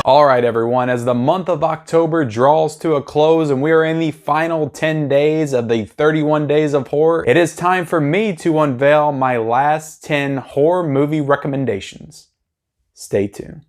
All right, everyone, as the month of October draws to a close and we are in the final 10 days of the 31 days of horror, it is time for me to unveil my last 10 horror movie recommendations. Stay tuned.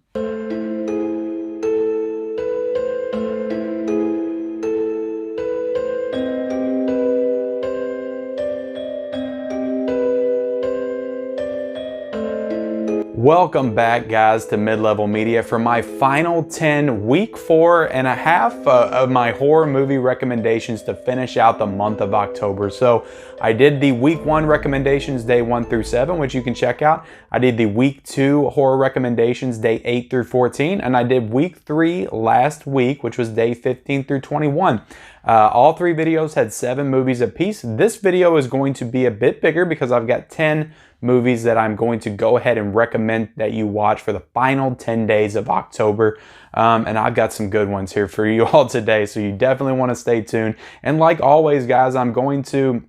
Welcome back, guys, to Mid-Level Media for my final 10 week 4.5 of my horror movie recommendations to finish out the month of October. So I did the week 1 recommendations day 1 through 7, which you can check out. I did the week 2 horror recommendations day 8 through 14, and I did week 3 last week, which was day 15 through 21. All 3 videos had 7 movies apiece. This video is going to be a bit bigger because I've got 10 movies that I'm going to go ahead and recommend that you watch for the final 10 days of October. And I've got some good ones here for you all today, so you definitely want to stay tuned. And like always, guys, I'm going to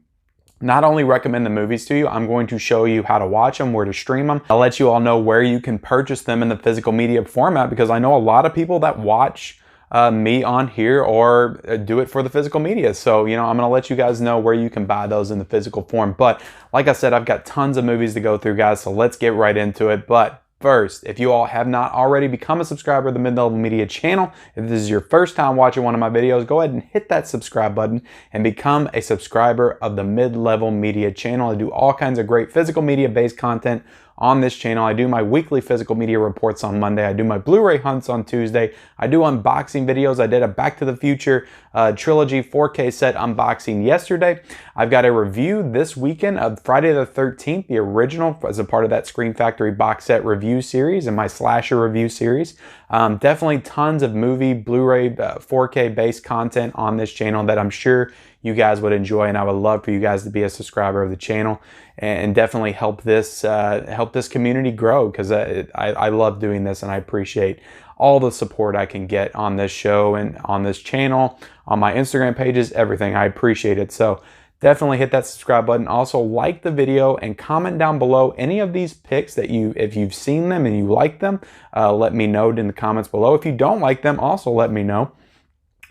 not only recommend the movies to you, I'm going to show you how to watch them, where to stream them. I'll let you all know where you can purchase them in the physical media format, because I know a lot of people that watch me on here or do it for the physical media. So, I'm going to let you guys know where you can buy those in the physical form. But like I said, I've got tons of movies to go through, guys, so let's get right into it. But first, if you all have not already become a subscriber of the Mid-Level Media channel, if this is your first time watching one of my videos, go ahead and hit that subscribe button and become a subscriber of the Mid-Level Media channel. I do all kinds of great physical media based content on this channel. I do my weekly physical media reports on Monday. I do my Blu-ray hunts on Tuesday. I do unboxing videos. I did a Back to the Future trilogy 4K set unboxing yesterday. I've got a review this weekend of Friday the 13th, the original, as a part of that Scream Factory box set review series and my slasher review series. Definitely tons of movie Blu-ray 4K based content on this channel that I'm sure you guys would enjoy, and I would love for you guys to be a subscriber of the channel and definitely help this community grow, because I love doing this and I appreciate all the support I can get on this show and on this channel, on my Instagram pages, everything. I appreciate it. So definitely hit that subscribe button. Also, like the video and comment down below any of these picks that if you've seen them and you like them, let me know in the comments below. If you don't like them, also let me know.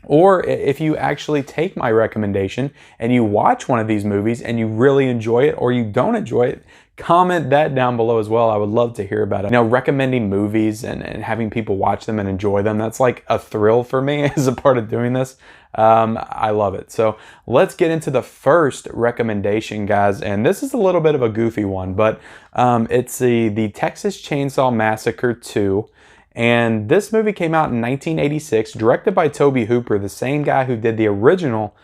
Or if you actually take my recommendation and you watch one of these movies and you really enjoy it, or you don't enjoy it, comment that down below as well. I would love to hear about it. Recommending movies and having people watch them and enjoy them, that's like a thrill for me as a part of doing this. I love it. So let's get into the first recommendation, guys. And this is a little bit of a goofy one, but it's the Texas Chainsaw Massacre 2. And this movie came out in 1986, directed by Tobe Hooper, the same guy who did the original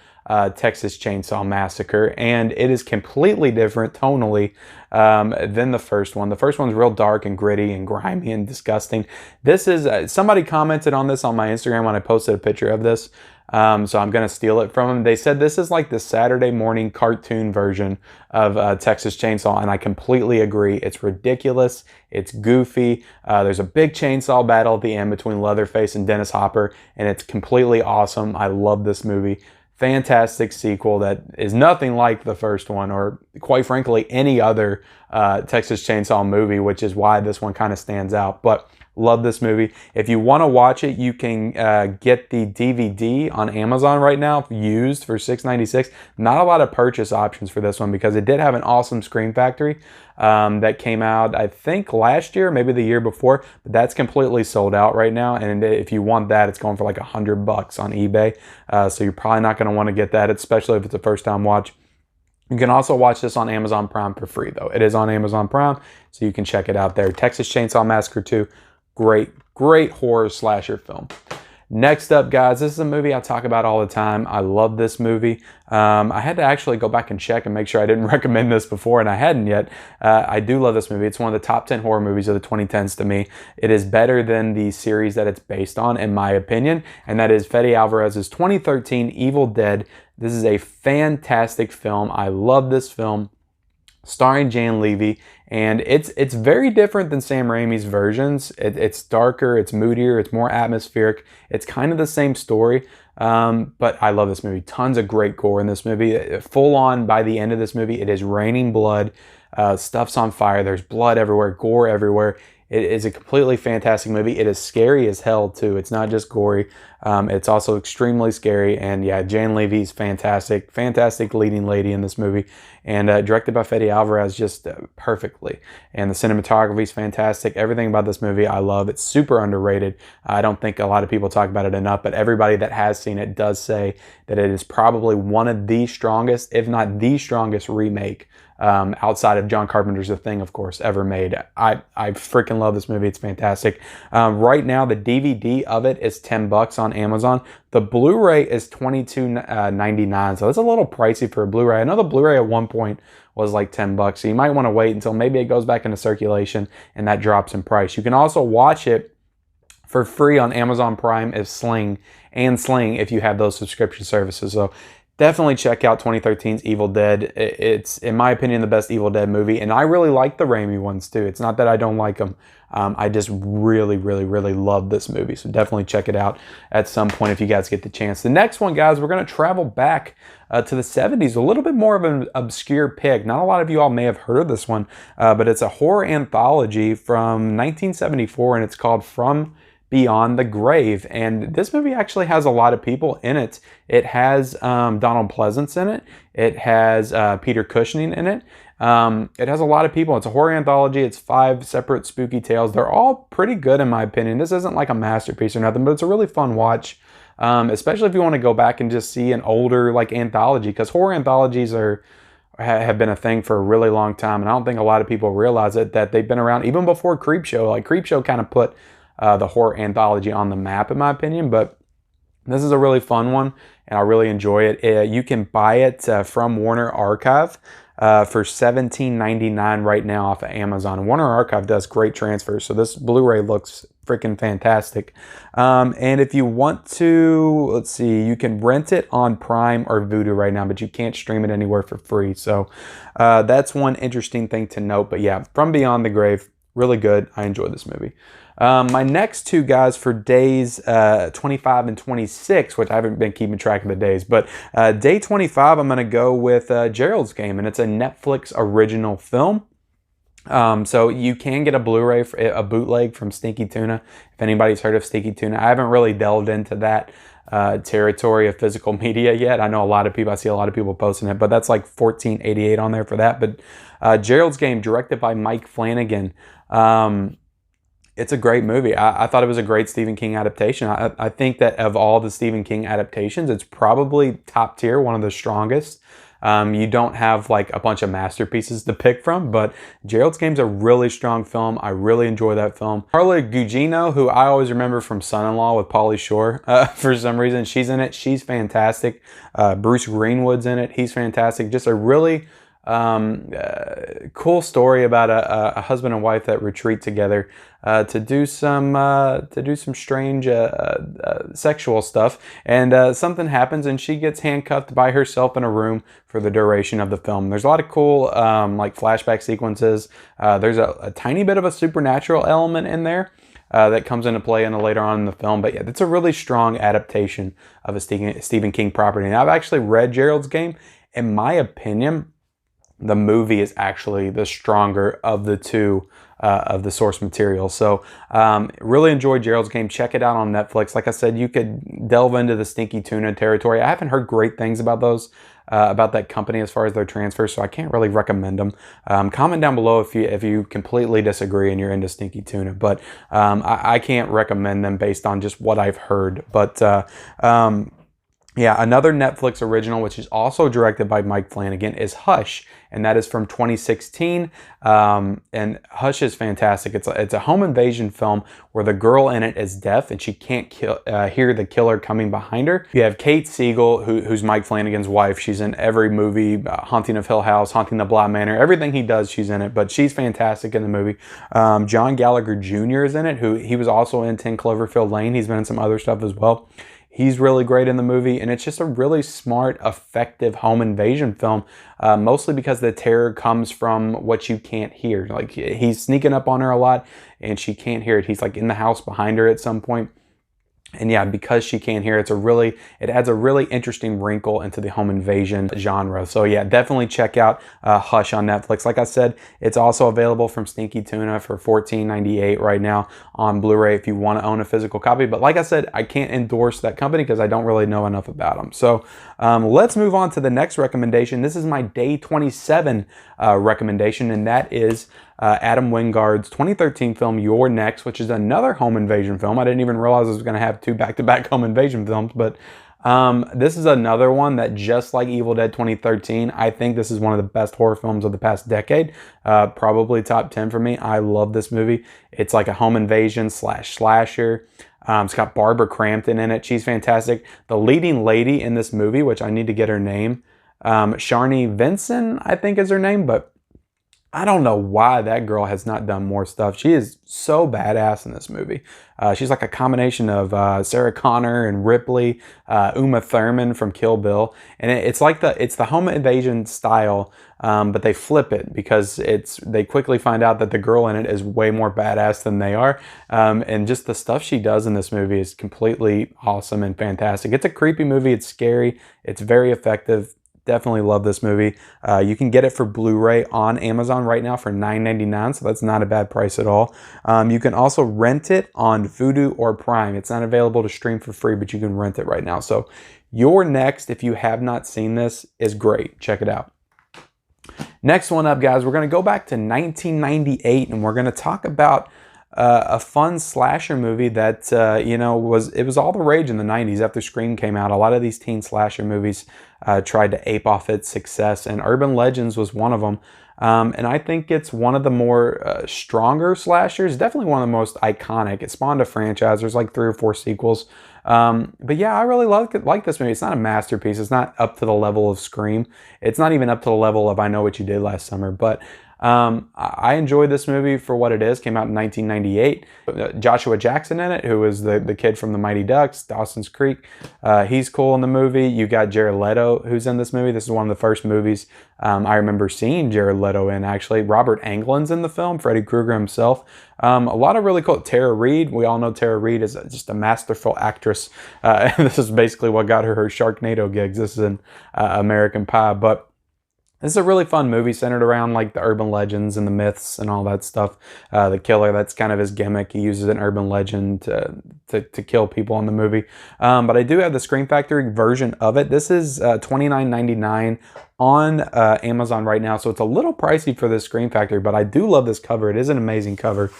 Texas Chainsaw Massacre. And it is completely different tonally than the first one. The first one's real dark and gritty and grimy and disgusting. This is, somebody commented on this on my Instagram when I posted a picture of this. So I'm going to steal it from them. They said this is like the Saturday morning cartoon version of Texas Chainsaw, and I completely agree. It's ridiculous. It's goofy. There's a big chainsaw battle at the end between Leatherface and Dennis Hopper, and it's completely awesome. I love this movie. Fantastic sequel that is nothing like the first one, or quite frankly, any other Texas Chainsaw movie, which is why this one kind of stands out. But love this movie. If you want to watch it, you can get the DVD on Amazon right now, used for $6.96. Not a lot of purchase options for this one, because it did have an awesome Scream Factory that came out, I think, last year, maybe the year before. But that's completely sold out right now. And if you want that, it's going for like $100 on eBay. So you're probably not going to want to get that, especially if it's a first-time watch. You can also watch this on Amazon Prime for free, though. It is on Amazon Prime, so you can check it out there. Texas Chainsaw Massacre 2. Great horror slasher film. Next up, guys, this is a movie I talk about all the time. I love this movie. I had to actually go back and check and make sure I didn't recommend this before, and I hadn't yet. I do love this movie. It's one of the top 10 horror movies of the 2010s to me. It is better than the series that it's based on, in my opinion, and that is Fede Alvarez's 2013 Evil Dead. This is a fantastic film. I love this film, starring Jan Levy, and it's very different than Sam Raimi's versions. It's darker, it's moodier, it's more atmospheric. It's kind of the same story, but I love this movie. Tons of great gore in this movie. Full on, by the end of this movie, it is raining blood. Stuff's on fire. There's blood everywhere, gore everywhere. It is a completely fantastic movie. It is scary as hell too. It's not just gory. It's also extremely scary. And yeah, Jan Levy's fantastic, fantastic leading lady in this movie, and directed by Fede Alvarez just perfectly. And the cinematography is fantastic. Everything about this movie I love. It's super underrated. I don't think a lot of people talk about it enough, but everybody that has seen it does say that it is probably one of the strongest, if not the strongest remake outside of John Carpenter's The Thing, of course, ever made. I freaking love this movie. It's fantastic. Right now, the DVD of it is $10 on Amazon. The Blu-ray is $22.99, so it's a little pricey for a Blu-ray. I know the Blu-ray at one point was like $10, so you might want to wait until maybe it goes back into circulation and that drops in price. You can also watch it for free on Amazon Prime if Sling if you have those subscription services. So definitely check out 2013's Evil Dead. It's, in my opinion, the best Evil Dead movie. And I really like the Raimi ones too. It's not that I don't like them. I just really, really, really love this movie. So definitely check it out at some point if you guys get the chance. The next one, guys, we're going to travel back to the 70s. A little bit more of an obscure pick. Not a lot of you all may have heard of this one, but it's a horror anthology from 1974, and it's called From Beyond the Grave. And this movie actually has a lot of people in it. It has Donald Pleasance in it. It has Peter Cushing in it. It has a lot of people. It's a horror anthology. It's 5 separate spooky tales. They're all pretty good in my opinion. This isn't like a masterpiece or nothing, but it's a really fun watch. Especially if you want to go back and just see an older like anthology, because horror anthologies have been a thing for a really long time. And I don't think a lot of people realize it, that they've been around even before Creepshow. Like Creepshow kind of put the horror anthology on the map, in my opinion, but this is a really fun one, and I really enjoy it. You can buy it from Warner Archive for $17.99 right now off of Amazon. Warner Archive does great transfers, so this Blu-ray looks freaking fantastic. And if you want to, let's see, you can rent it on Prime or Vudu right now, but you can't stream it anywhere for free. So that's one interesting thing to note. But yeah, From Beyond the Grave, really good. I enjoyed this movie. My next two, guys, for days 25 and 26, which I haven't been keeping track of the days, but day 25, I'm going to go with Gerald's Game, and it's a Netflix original film. So you can get a Blu-ray, a bootleg from Stinky Tuna, if anybody's heard of Stinky Tuna. I haven't really delved into that territory of physical media yet. I know a lot of people, I see a lot of people posting it, but that's like $14.88 on there for that. But Gerald's Game, directed by Mike Flanagan. It's a great movie. I thought it was a great Stephen King adaptation. I think that of all the Stephen King adaptations, it's probably top tier, one of the strongest. You don't have like a bunch of masterpieces to pick from, but Gerald's Game's a really strong film. I really enjoy that film. Carla Gugino, who I always remember from Son-in-Law with Pauly Shore, for some reason, she's in it. She's fantastic. Bruce Greenwood's in it. He's fantastic. Just a really cool story about a husband and wife that retreat together to do some strange sexual stuff, and something happens and she gets handcuffed by herself in a room for the duration of the film. There's a lot of cool like flashback sequences. There's a tiny bit of a supernatural element in there that comes into play later on in the film. But yeah, it's a really strong adaptation of a Stephen King property. And I've actually read Gerald's Game. In my opinion, the movie is actually the stronger of the two of the source material. So really enjoyed Gerald's Game. Check it out on Netflix. Like I said, you could delve into the Stinky Tuna territory. I haven't heard great things about those, about that company as far as their transfers, so I can't really recommend them. Comment down below if you completely disagree and you're into Stinky Tuna, but I can't recommend them based on just what I've heard. But yeah, another Netflix original, which is also directed by Mike Flanagan, is Hush, and that is from 2016. And Hush is fantastic. It's a home invasion film where the girl in it is deaf and she can't hear the killer coming behind her. You have Kate Siegel, who's Mike Flanagan's wife. She's in every movie, Haunting of Hill House, Haunting the Bly Manor, everything he does, she's in it. But she's fantastic in the movie. John Gallagher Jr. is in it, he was also in 10 Cloverfield Lane. He's been in some other stuff as well. He's really great in the movie, and it's just a really smart, effective home invasion film, mostly because the terror comes from what you can't hear. Like, he's sneaking up on her a lot, and she can't hear it. He's like in the house behind her at some point. And yeah, because she can't hear, it adds a really interesting wrinkle into the home invasion genre. So yeah, definitely check out Hush on Netflix. Like I said, it's also available from Stinky Tuna for $14.98 right now on Blu-ray if you want to own a physical copy. But like I said, I can't endorse that company because I don't really know enough about them. So let's move on to the next recommendation. This is my day 27 recommendation, and that is Adam Wingard's 2013 film You're Next, which is another home invasion film. I didn't even realize I was going to have two back-to-back home invasion films, but this is another one that, just like Evil Dead 2013, I think this is one of the best horror films of the past decade. Probably top 10 for me. I love this movie. It's like a home invasion slasher. It's got Barbara Crampton in it. She's fantastic. The leading lady in this movie, which I need to get her name, Sharni Vinson, I think is her name, but I don't know why that girl has not done more stuff. She is so badass in this movie. She's like a combination of Sarah Connor and Ripley, Uma Thurman from Kill Bill, and it's the home invasion style, but they flip it because they quickly find out that the girl in it is way more badass than they are, and just the stuff she does in this movie is completely awesome and fantastic. It's a creepy movie. It's scary. It's very effective. Definitely love this movie. You can get it for Blu-ray on Amazon right now for $9.99, so that's not a bad price at all. You can also rent it on Vudu or Prime. It's not available to stream for free, but you can rent it right now. So You're Next, if you have not seen this, is great. Check it out. Next one up, guys, we're going to go back to 1998, and we're going to talk about a fun slasher movie that was all the rage in the 90s after Scream came out. A lot of these teen slasher movies tried to ape off its success, and Urban Legends was one of them. And I think it's one of the more stronger slashers, definitely one of the most iconic. It spawned a franchise. There's like 3 or 4 sequels. But yeah, I really like this movie. It's not a masterpiece. It's not up to the level of Scream. It's not even up to the level of I Know What You Did Last Summer, but I enjoyed this movie for what it is. Came out in 1998. Joshua Jackson in it, who was the kid from the Mighty Ducks, Dawson's Creek. He's cool in the movie. You got Jared Leto, who's in this movie. This is one of the first movies I remember seeing Jared Leto in, actually. Robert Englund's in the film, Freddy Krueger himself. A lot of really cool. Tara Reid. We all know Tara Reid is just a masterful actress. This is basically what got her Sharknado gigs. This is in American Pie, but this is a really fun movie centered around like the urban legends and the myths and all that stuff. The killer, that's kind of his gimmick. He uses an urban legend to kill people in the movie. But I do have the Scream Factory version of it. This is $29.99 on Amazon right now. So it's a little pricey for the Scream Factory, but I do love this cover. It is an amazing cover.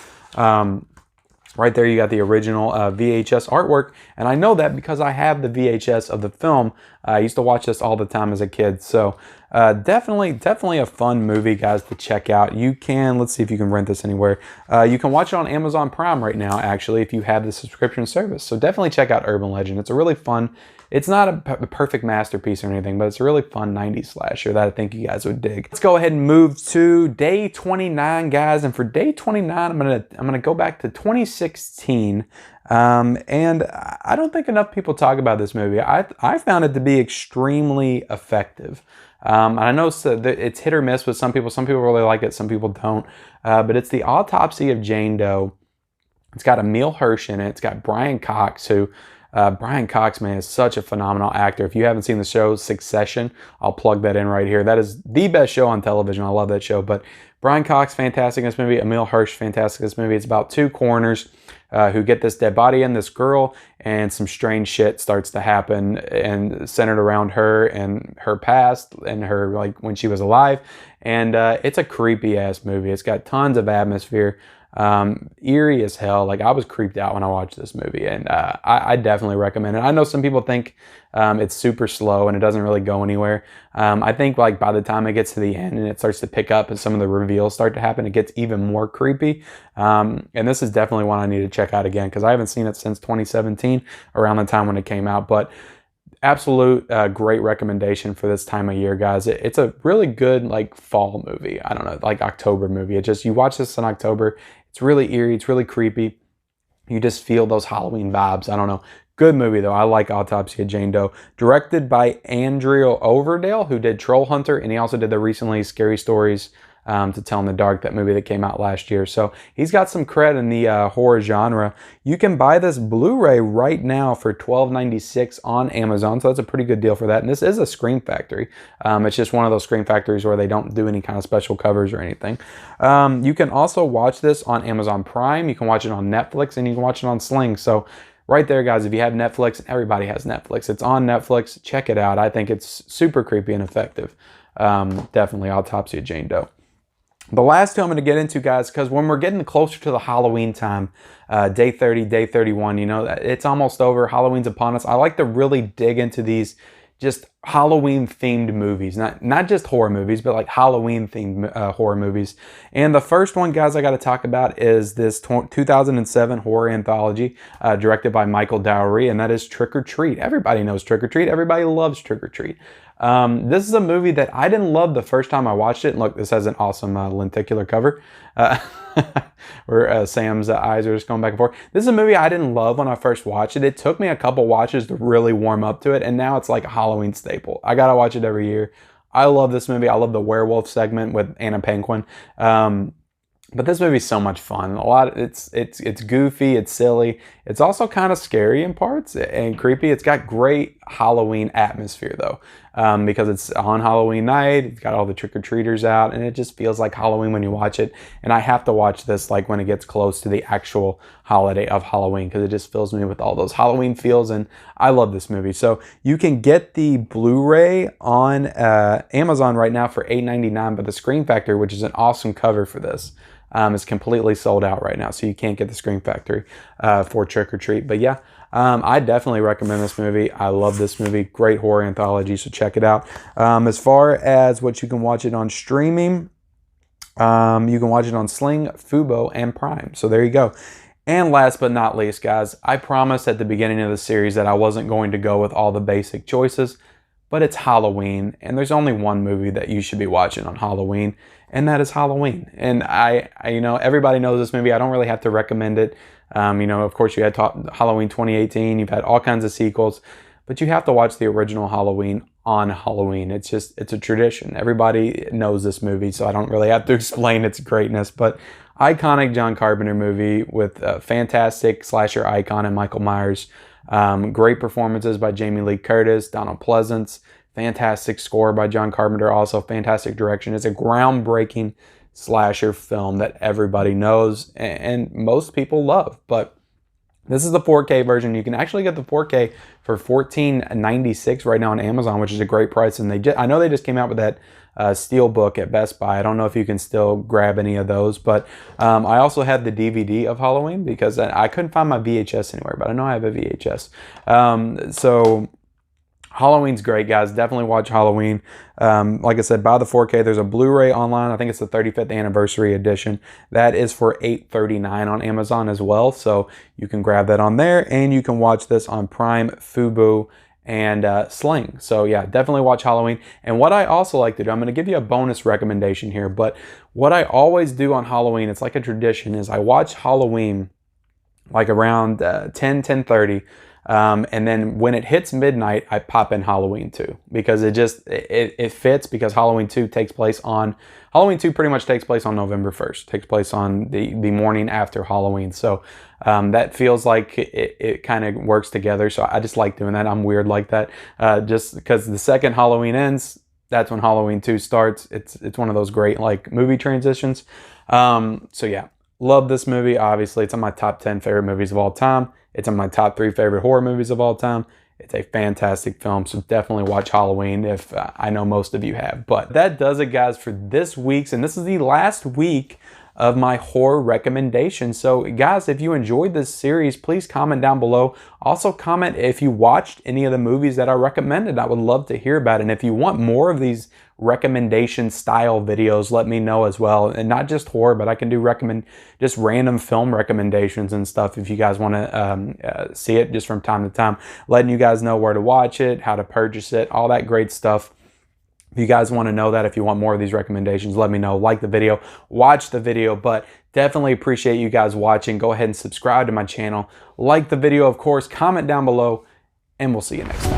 Right there, you got the original VHS artwork, and I know that because I have the VHS of the film. I used to watch this all the time as a kid, so definitely a fun movie, guys, to check out. You can, let's see if you can rent this anywhere. You can watch it on Amazon Prime right now, actually, if you have the subscription service. So definitely check out Urban Legend. It's a really fun. It's not a perfect masterpiece or anything, but it's a really fun 90s slasher that I think you guys would dig. Let's go ahead and move to day 29, guys. And for day 29, I'm gonna go back to 2016. And I don't think enough people talk about this movie. I found it to be extremely effective. And I know it's hit or miss with some people. Some people really like it, some people don't. But it's the Autopsy of Jane Doe. It's got Emile Hirsch in it. It's got Brian Cox, who... Brian Cox, man, is such a phenomenal actor. If you haven't seen the show Succession, I'll plug that in right here. That is the best show on television. I love that show. But Brian Cox, fantastic in this movie. Emile Hirsch, fantastic in this movie. It's about 2 coroners who get this dead body in, this girl, and some strange shit starts to happen and centered around her and her past and her, like, when she was alive. And it's a creepy ass movie. It's got tons of atmosphere. Eerie as hell. Like, I was creeped out when I watched this movie, and I definitely recommend it. I know some people think it's super slow and it doesn't really go anywhere. I think, like, by the time it gets to the end and it starts to pick up and some of the reveals start to happen, it gets even more creepy. And this is definitely one I need to check out again because I haven't seen it since 2017, around the time when it came out. But absolute great recommendation for this time of year, guys. It's a really good, like, fall movie. I don't know, like October movie. It just, you watch this in October, it's really eerie, it's really creepy. You just feel those Halloween vibes. I don't know. Good movie, though. I like Autopsy of Jane Doe. Directed by Andrea Overdale, who did Troll Hunter, and he also did the recently Scary Stories to Tell in the Dark, that movie that came out last year. So he's got some cred in the horror genre. You can buy this Blu-ray right now for $12.96 on Amazon, so that's a pretty good deal for that. And this is a Scream Factory. It's just one of those Scream Factories where they don't do any kind of special covers or anything. You can also watch this on Amazon Prime. You can watch it on Netflix, and you can watch it on Sling. So right there, guys, if you have Netflix, everybody has Netflix. It's on Netflix. Check it out. I think it's super creepy and effective. Definitely Autopsy of Jane Doe. The last two I'm going to get into, guys, because when we're getting closer to the Halloween time, day 30, day 31, you know, it's almost over. Halloween's upon us. I like to really dig into these just Halloween-themed movies. Not just horror movies, but like Halloween-themed horror movies. And the first one, guys, I got to talk about is this 2007 horror anthology directed by Michael Dougherty, and that is Trick or Treat. Everybody knows Trick or Treat. Everybody loves Trick or Treat. This is a movie that I didn't love the first time I watched it. And look, this has an awesome lenticular cover where Sam's eyes are just going back and forth. This is a movie I didn't love when I first watched it. It took me a couple watches to really warm up to it, and now it's like a Halloween staple. I gotta watch it every year. I love this movie. I love the werewolf segment with Anna Paquin. But this movie's so much fun. It's goofy, it's silly. It's also kind of scary in parts and creepy. It's got great Halloween atmosphere though, because it's on Halloween night. It's got all the trick-or-treaters out, and it just feels like Halloween when you watch it. And I have to watch this like when it gets close to the actual holiday of Halloween, because it just fills me with all those Halloween feels, and I love this movie. So you can get the Blu-ray on Amazon right now for $8.99, but the Scream Factory, which is an awesome cover for this, is completely sold out right now, so you can't get the Scream Factory for Trick or Treat. But yeah, I definitely recommend this movie. I love this movie. Great horror anthology, so check it out. As far as what you can watch it on streaming, you can watch it on Sling, Fubo, and Prime. So there you go. And last but not least, guys, I promised at the beginning of the series that I wasn't going to go with all the basic choices, but it's Halloween, and there's only one movie that you should be watching on Halloween, and that is Halloween. And I you know, everybody knows this movie. I don't really have to recommend it. You know, of course, you had Halloween 2018. You've had all kinds of sequels, but you have to watch the original Halloween on Halloween. It's a tradition. Everybody knows this movie, so I don't really have to explain its greatness. But iconic John Carpenter movie with a fantastic slasher icon in Michael Myers. Great performances by Jamie Lee Curtis, Donald Pleasance. Fantastic score by John Carpenter, also fantastic direction. It's a groundbreaking slasher film that everybody knows and most people love. But this is the 4K version. You can actually get the 4K for $14.96 right now on Amazon, which is a great price. And I know they just came out with that Steelbook at Best Buy. I don't know if you can still grab any of those, but I also have the DVD of Halloween because I couldn't find my VHS anywhere, but I know I have a VHS. So Halloween's great, guys. Definitely watch Halloween. Like I said, buy the 4K. There's a Blu-ray online. I think it's the 35th anniversary edition. That is for $8.39 on Amazon as well. So you can grab that on there, and you can watch this on Prime, Fubo, and Sling. So yeah, definitely watch Halloween. And what I also like to do, I'm going to give you a bonus recommendation here, but what I always do on Halloween, it's like a tradition, is I watch Halloween like around 10:30. And then when it hits midnight, I pop in Halloween 2 because it fits, because Halloween 2 pretty much takes place on November 1st, takes place on the morning after Halloween. So that feels like it kind of works together. So I just like doing that. I'm weird like that. Just because the second Halloween ends, that's when Halloween 2 starts. It's one of those great like movie transitions. So yeah, love this movie. Obviously, it's on my top 10 favorite movies of all time. It's on my top 3 favorite horror movies of all time. It's a fantastic film, so definitely watch Halloween if I know most of you have. But that does it, guys, for this week's, and this is the last week of my horror recommendations. So guys, if you enjoyed this series, please comment down below. Also comment if you watched any of the movies that I recommended. I would love to hear about it. And if you want more of these recommendation style videos, let me know as well. And not just horror, but I can do just random film recommendations and stuff if you guys want to see it just from time to time, letting you guys know where to watch it, how to purchase it, all that great stuff. If you guys want to know that, if you want more of these recommendations, let me know. Like the video, watch the video, but definitely appreciate you guys watching. Go ahead and subscribe to my channel. Like the video, of course, comment down below, and we'll see you next time.